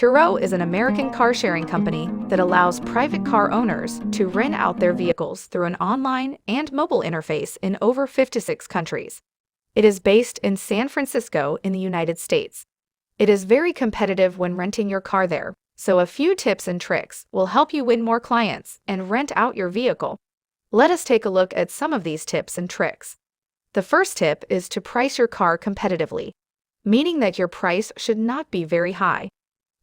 Turo is an American car-sharing company that allows private car owners to rent out their vehicles through an online and mobile interface in over 56 countries. It is based in San Francisco in the United States. It is very competitive when renting your car there, so a few tips and tricks will help you win more clients and rent out your vehicle. Let us take a look at some of these tips and tricks. The first tip is to price your car competitively, meaning that your price should not be very high.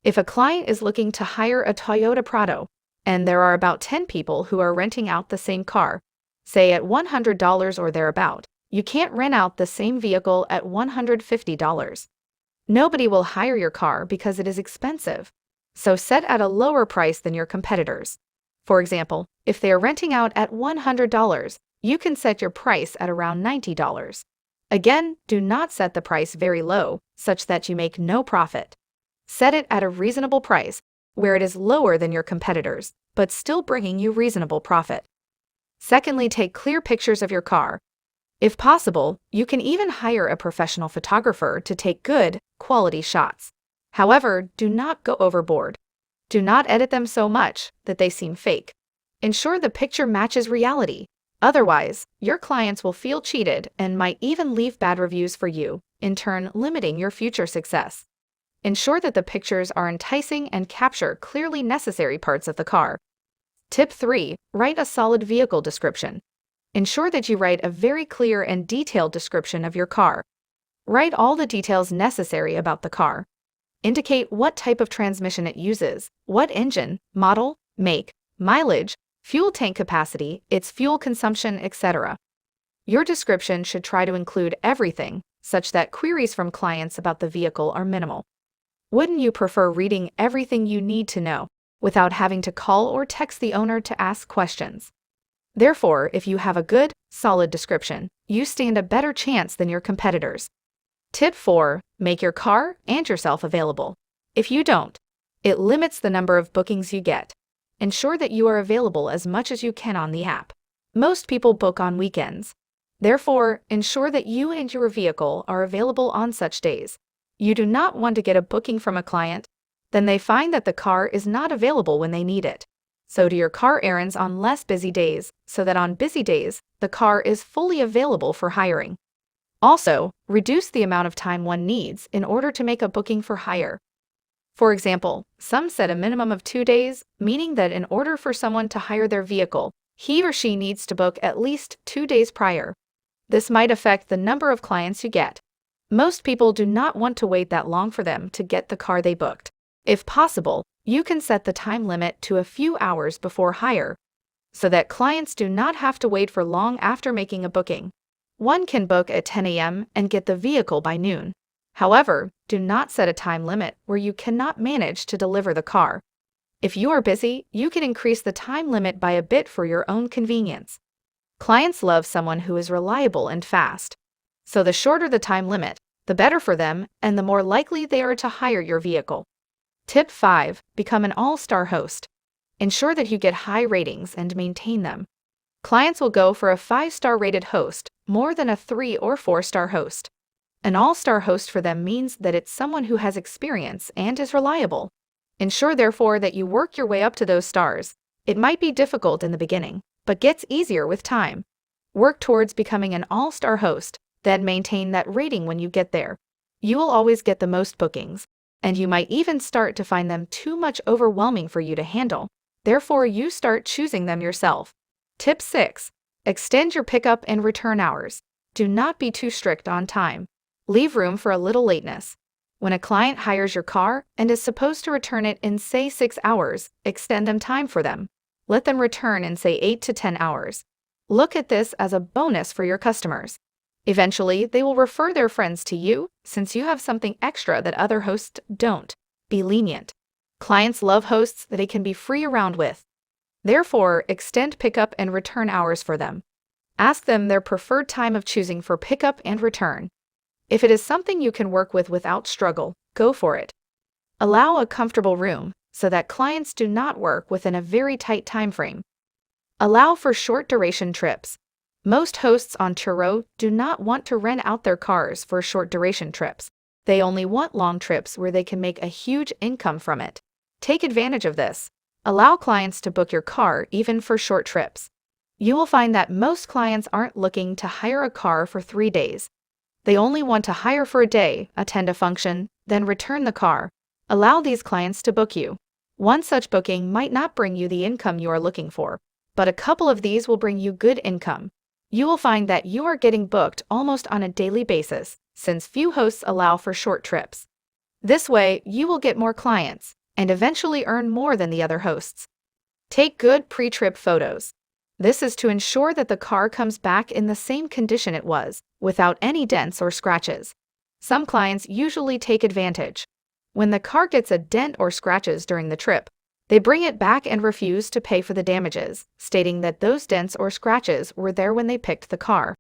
If a client is looking to hire a Toyota Prado, and there are about 10 people who are renting out the same car, say at $100 or thereabout, you can't rent out the same vehicle at $150. Nobody will hire your car because it is expensive, so set at a lower price than your competitors. For example, if they are renting out at $100, you can set your price at around $90. Again, do not set the price very low, such that you make no profit. Set it at a reasonable price, where it is lower than your competitors, but still bringing you reasonable profit. Secondly, take clear pictures of your car. If possible, you can even hire a professional photographer to take good, quality shots. However, do not go overboard. Do not edit them so much that they seem fake. Ensure the picture matches reality. Otherwise, your clients will feel cheated and might even leave bad reviews for you, in turn limiting your future success. Ensure that the pictures are enticing and capture clearly necessary parts of the car. Tip 3. Write a solid vehicle description. Ensure that you write a very clear and detailed description of your car. Write all the details necessary about the car. Indicate what type of transmission it uses, what engine, model, make, mileage, fuel tank capacity, its fuel consumption, etc. Your description should try to include everything, such that queries from clients about the vehicle are minimal. Wouldn't you prefer reading everything you need to know, without having to call or text the owner to ask questions? Therefore, if you have a good, solid description, you stand a better chance than your competitors. Tip 4. Make your car and yourself available. If you don't, it limits the number of bookings you get. Ensure that you are available as much as you can on the app. Most people book on weekends. Therefore, ensure that you and your vehicle are available on such days. You do not want to get a booking from a client, then they find that the car is not available when they need it. So do your car errands on less busy days, so that on busy days, the car is fully available for hiring. Also, reduce the amount of time one needs in order to make a booking for hire. For example, some set a minimum of 2 days, meaning that in order for someone to hire their vehicle, he or she needs to book at least 2 days prior. This might affect the number of clients you get. Most people do not want to wait that long for them to get the car they booked. If possible, you can set the time limit to a few hours before hire, so that clients do not have to wait for long after making a booking. One can book at 10 a.m. and get the vehicle by noon. However, do not set a time limit where you cannot manage to deliver the car. If you are busy, you can increase the time limit by a bit for your own convenience. Clients love someone who is reliable and fast. So the shorter the time limit, the better for them and the more likely they are to hire your vehicle. Tip 5. Become an all-star host. Ensure that you get high ratings and maintain them. Clients will go for a 5-star rated host more than a 3 or 4-star host. An all-star host for them means that it's someone who has experience and is reliable. Ensure therefore that you work your way up to those stars. It might be difficult in the beginning, but gets easier with time. Work towards becoming an all-star host, then maintain that rating when you get there. You will always get the most bookings, and you might even start to find them too much overwhelming for you to handle. Therefore, you start choosing them yourself. Tip 6. Extend your pickup and return hours. Do not be too strict on time. Leave room for a little lateness. When a client hires your car and is supposed to return it in, say, 6 hours, extend them time for them. Let them return in, say, 8 to 10 hours. Look at this as a bonus for your customers. Eventually, they will refer their friends to you, since you have something extra that other hosts don't. Be lenient. Clients love hosts that they can be free around with. Therefore, extend pickup and return hours for them. Ask them their preferred time of choosing for pickup and return. If it is something you can work with without struggle, go for it. Allow a comfortable room, so that clients do not work within a very tight time frame. Allow for short duration trips. Most hosts on Turo do not want to rent out their cars for short duration trips. They only want long trips where they can make a huge income from it. Take advantage of this. Allow clients to book your car even for short trips. You will find that most clients aren't looking to hire a car for 3 days. They only want to hire for a day, attend a function, then return the car. Allow these clients to book you. One such booking might not bring you the income you are looking for, but a couple of these will bring you good income. You will find that you are getting booked almost on a daily basis, since few hosts allow for short trips. This way, you will get more clients and eventually earn more than the other hosts. Take good pre-trip photos. This is to ensure that the car comes back in the same condition it was, without any dents or scratches. Some clients usually take advantage. When the car gets a dent or scratches during the trip, they bring it back and refuse to pay for the damages, stating that those dents or scratches were there when they picked the car.